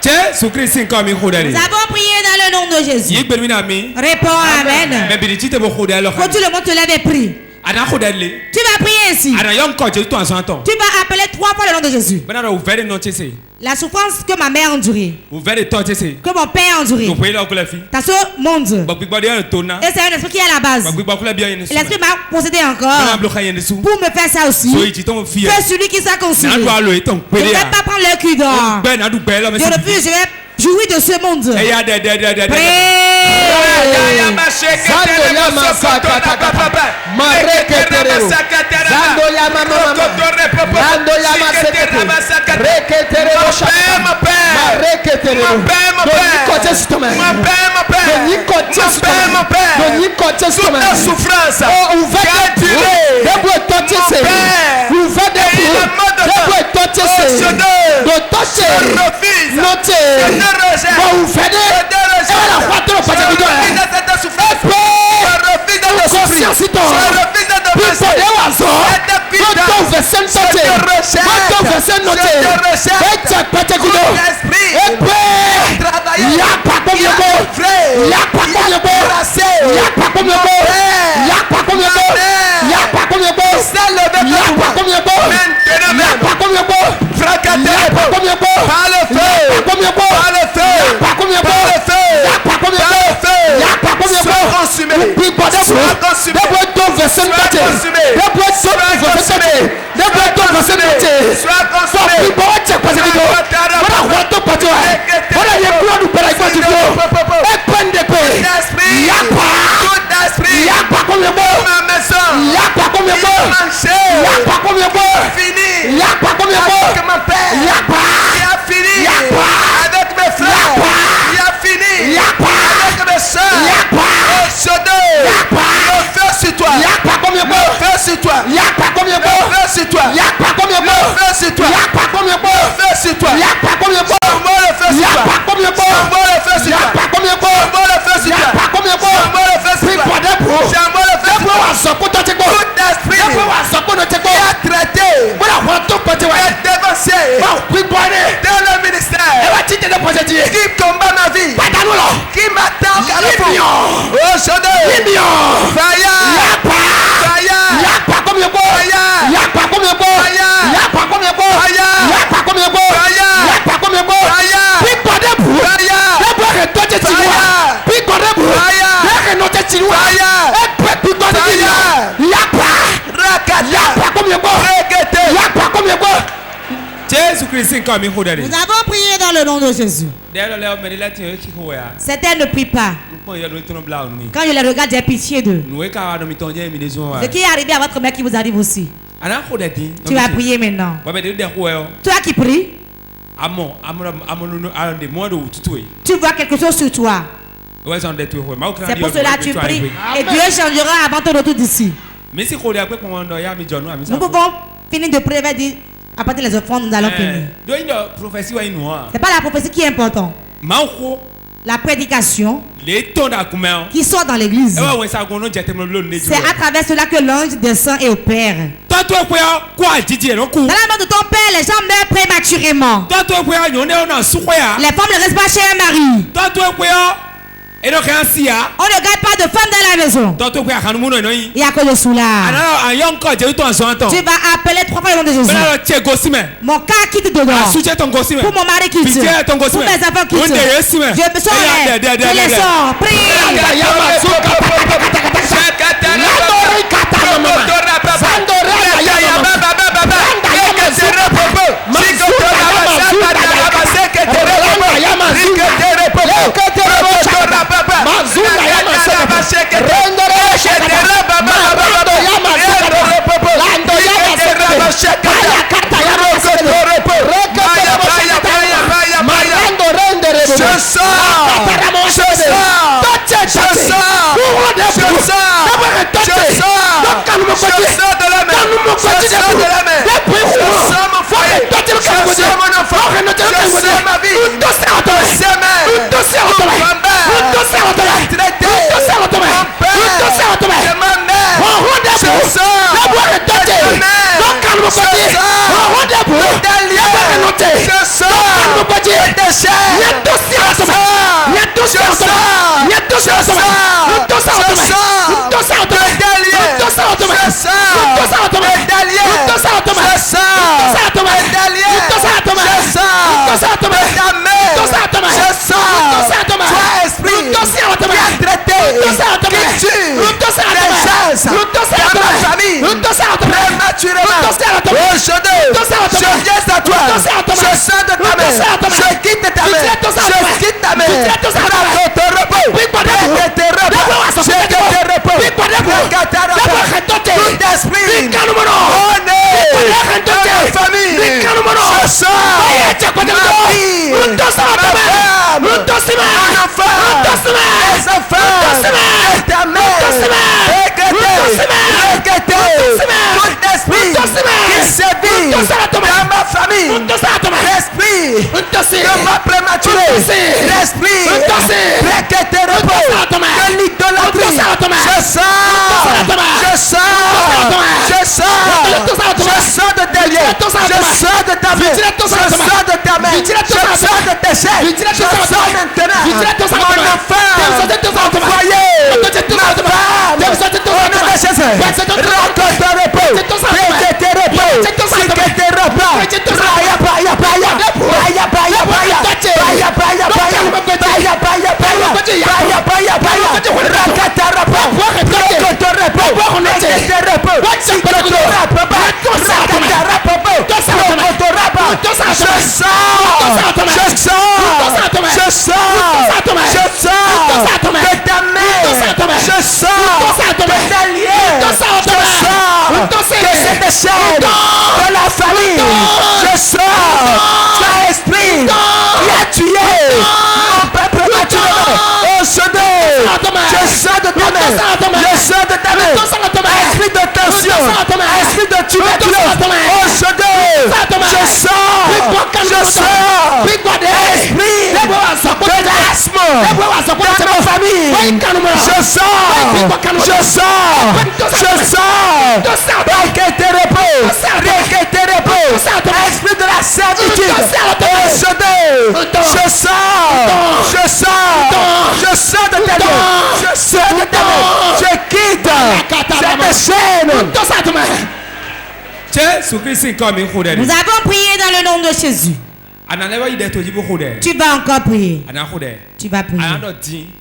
nous avons prié dans le nom de Jésus. Réponds Amen. Quand tout le monde te l'avait pris, tu vas prier ainsi. Tu vas appeler 3 fois le nom de Jésus. La souffrance que ma mère a endurée, que mon père a enduré, ta soeur monde. Et c'est un esprit qui est à la base. L'esprit m'a possédé encore pour me faire ça aussi. Fais celui qui soit conscient. Je ne vais pas prendre le cul d'or. Je refuse, je vais jouir de ce monde. qui combat ma vie, qui m'attend à la fin. Nous avons prié dans le nom de Jésus. Certains ne prient pas. Quand je les regarde, j'ai pitié d'eux. Ce qui est arrivé à votre mère qui vous arrive aussi. Tu vas prier maintenant. Toi qui pries, tu vois quelque chose sur toi. C'est pour cela que tu pries. Et Dieu changera avant ton retour d'ici. Nous pouvons finir de prier et dire à partir des offrandes, nous allons finir. C'est pas la prophétie qui est importante. la prédication qui sort dans l'église. C'est à travers cela que l'ange descend et opère. Dans la mort de ton père, les gens meurent prématurément. Les femmes ne restent pas chez un mari. On ne garde pas de femme dans la maison. Et à cause de cela, tu vas appeler 3 fois le nom de Jésus. Mon cas quitte dedans. Pour mon mari quitte. Pour mes enfants quitte. Je me sors. Je les sors. Prie. Nous avons prié dans le nom de Jésus. Tu vas encore prier. Tu vas prier.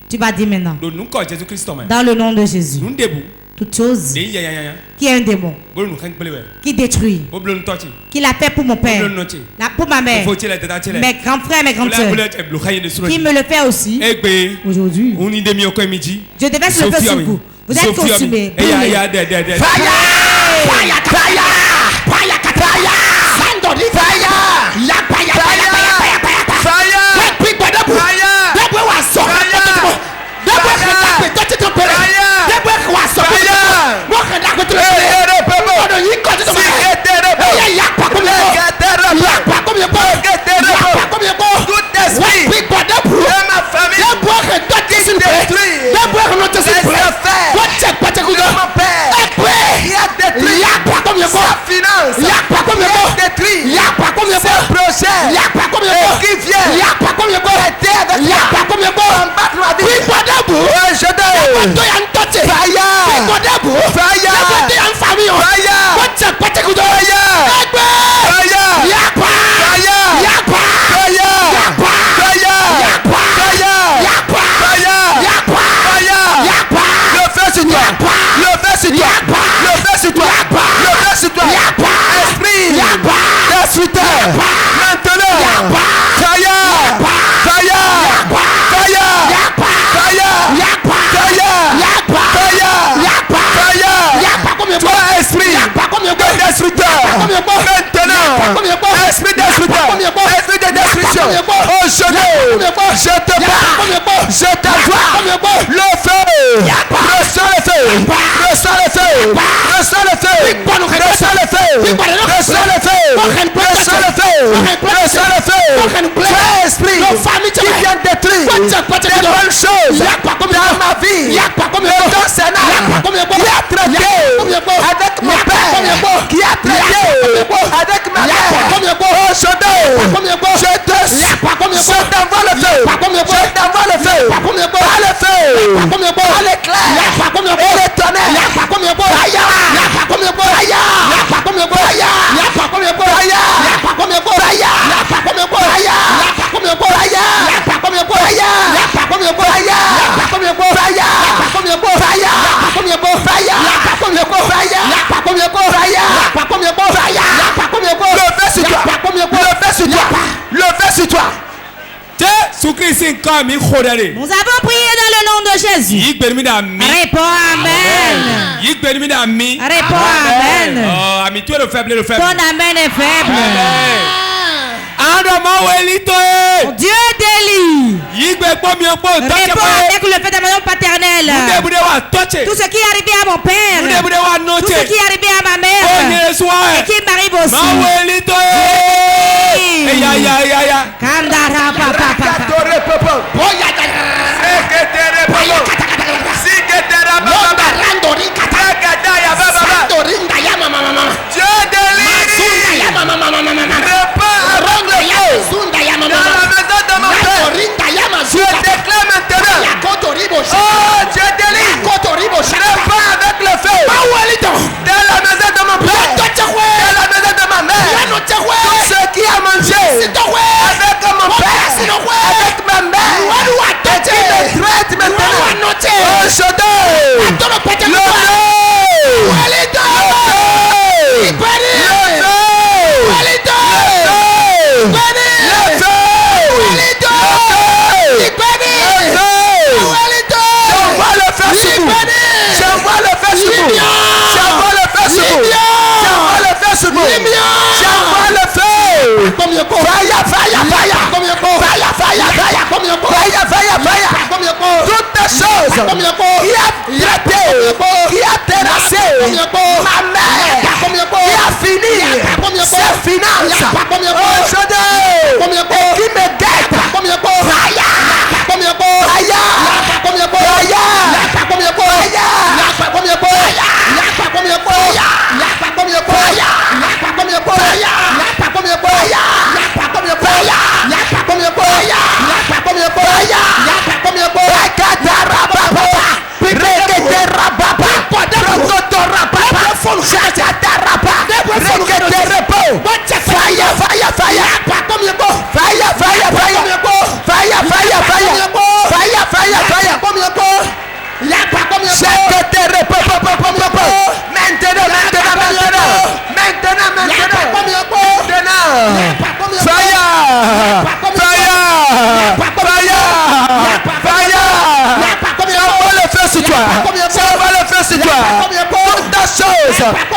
Tu vas dire maintenant. Dans le nom de Jésus. Toute chose qui est un démon, qui détruit, qui l'a fait pour mon père, pour ma mère, mes grands frères, mes grandes sœurs, qui me le fait aussi. Aujourd'hui, je devais se le faire sur vous. Vous êtes consumés. Toute esprit de ma famille Nous avons prié dans le nom de Jésus. Réponds Amen. Réponds Amen. Ton Amen est faible. Dieu d'Élie. Réponds avec le fait de ma paternelle. Tout ce qui est arrivé à mon père. Tout ce qui est arrivé à ma mère. Et qui m'arrive aussi. Kandara papa. Je déclare maintenant. Oh, Dieu délie. Repas avec le feu. Dans la maison de mon père. Dans la maison de ma mère. Tout ce qui a mangé avec mon père, avec ma mère, et qui me traite maintenant. Oh, Shaddai. Toutes les choses qui a terrassé ma mère, qui a fini ses finances, et qui me guette.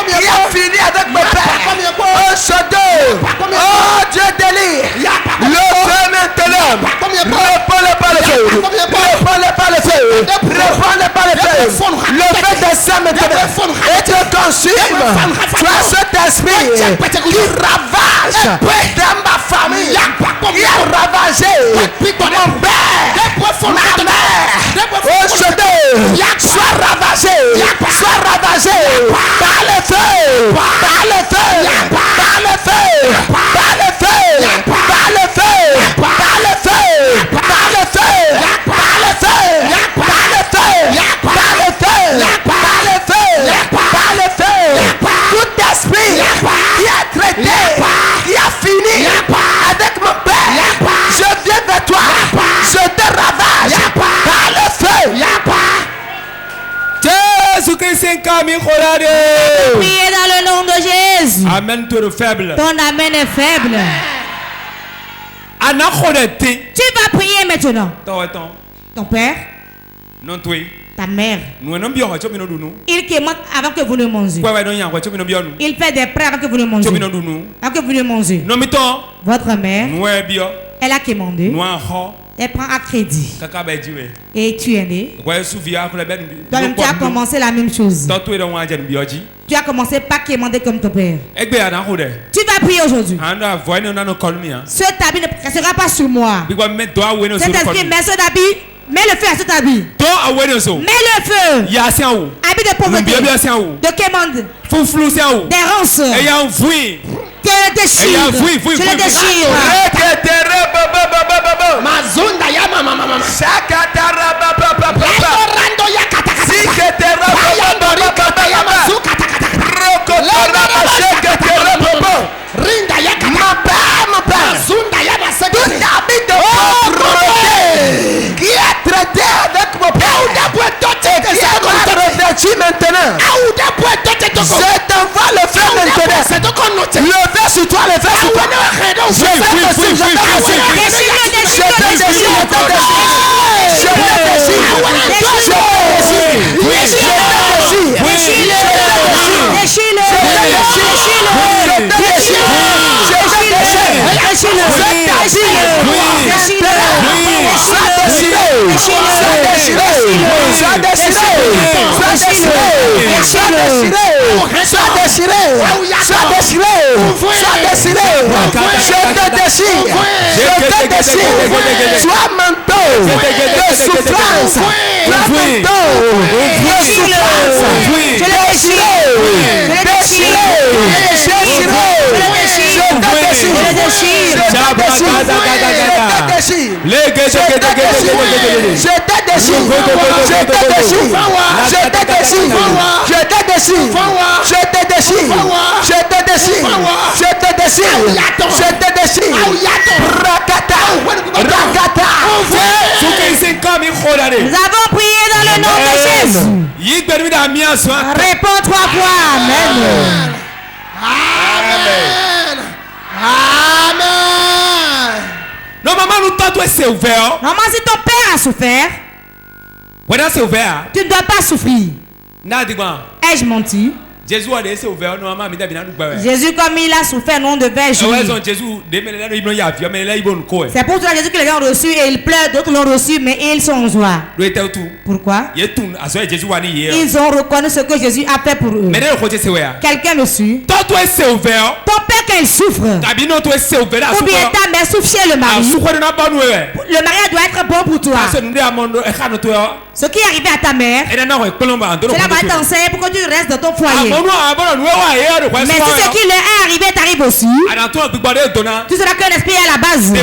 Qui a fini avec mon père. Oh Shaddai. Oh Dieu délie. Le feu maintenant. Réponds-le par le feu. Réponds-le par le feu. Réponds-le par le feu. Le feu descend maintenant. Et te consume. Toi cet esprit qui ravage dans ma famille. Qui a ravagé mon père. Ma mère. Oh Shaddai. Sois ravagé. Sois ravagé. Par le feu. Par le feu. Par le feu. Par le feu. Par le feu. Par le feu. Par le feu. Par le feu. Par le feu. Par le feu. Priez dans le nom de Jésus. Amen to the faible. Ton amen est faible. Tu vas prier maintenant. Ton père. Non, toi. Ta mère. Il quémande avant que vous ne mangez. Il fait des prêts avant que vous ne mangez. Avant que vous ne mangez. Votre mère, elle a quémandé. Elle prend à crédit. Et tu es né. Toi-même, tu as commencé la même chose. Tu as commencé par quémander comme ton père. Tu vas prier aujourd'hui. Ce habit ne restera pas sur moi. Cet esprit, mets ce habit. Mets le feu à cet habit. Mets le feu. Habit de pauvreté. De quémande. Des ronces. Je le déchire. Je le déchire. Mazunda ya mama mama. Shakatara baba baba. Rando ya kataka. Siketera baba baba ya mazuka kataka. Rokotora masheketera baba. Rinda ya kataka. Mazunda ya maseke. Tout habit de pauvreté qui est traité avec mon père. Qui maintenant. Je t'envoie le feu maintenant. Le feu sur toi, le feu sur toi. Je sois manteau de souffrance. Nous avons prié dans le nom de Jésus. Réponds 3 fois. Amen. Amen. Amen. Normalement, si ton père a souffert, tu ne dois pas souffrir. Ai-je menti? Jésus, comme il a souffert, non devait jouir. C'est pour cela Jésus que les gens ont reçu et ils pleurent, d'autres l'ont reçu, mais ils sont en joie. Pourquoi? Ils ont reconnu ce que Jésus a fait pour eux. Quelqu'un me suit. Ton père, quand il souffre, ou bien ta mère souffre chez le mari, le mariage doit être bon pour toi. Ce qui est arrivé à ta mère, cela va t'enseigner pour que tu restes dans ton foyer. Mais si ce qui leur est arrivé t'arrive aussi, tu sauras qu'un esprit est à la base. Un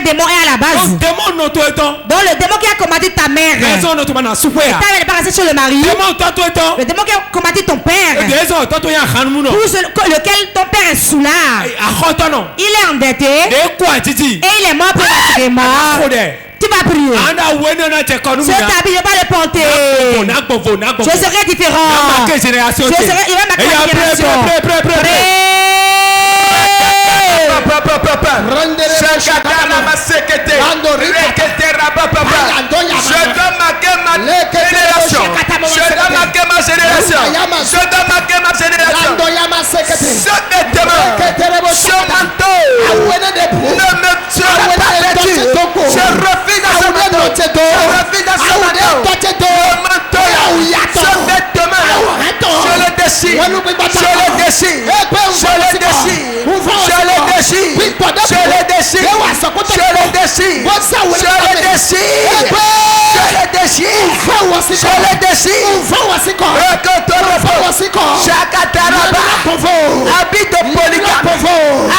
démon est à la base. Donc le démon qui a commandé ta mère, ta mère n'est pas restée chez le mari. Le démon qui a commandé ton père, pour lequel ton père est soulard, il est endetté et il est mort prématurément. Tu vas prier. Cet habit, je vais pas le porter. Je serai différent. Il va marquer génération.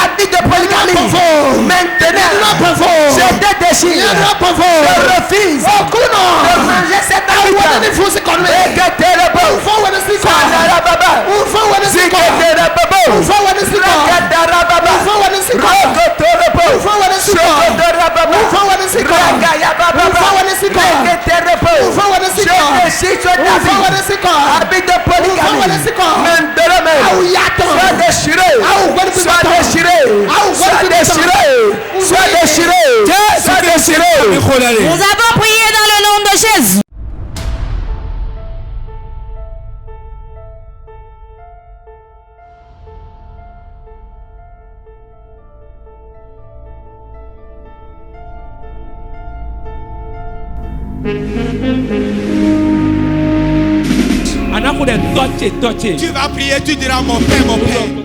Habit de polygamie. Maintenant, je te déchire. Je refuse de manger cette habit. Je Égypte habite de polygamie. Sois déchiré. Sois déchiré. Sois déchiré. Sois déchiré. Sois déchiré. Nous avons prié dans le nom de Jésus. Tu vas prier, tu diras mon Père, mon Père.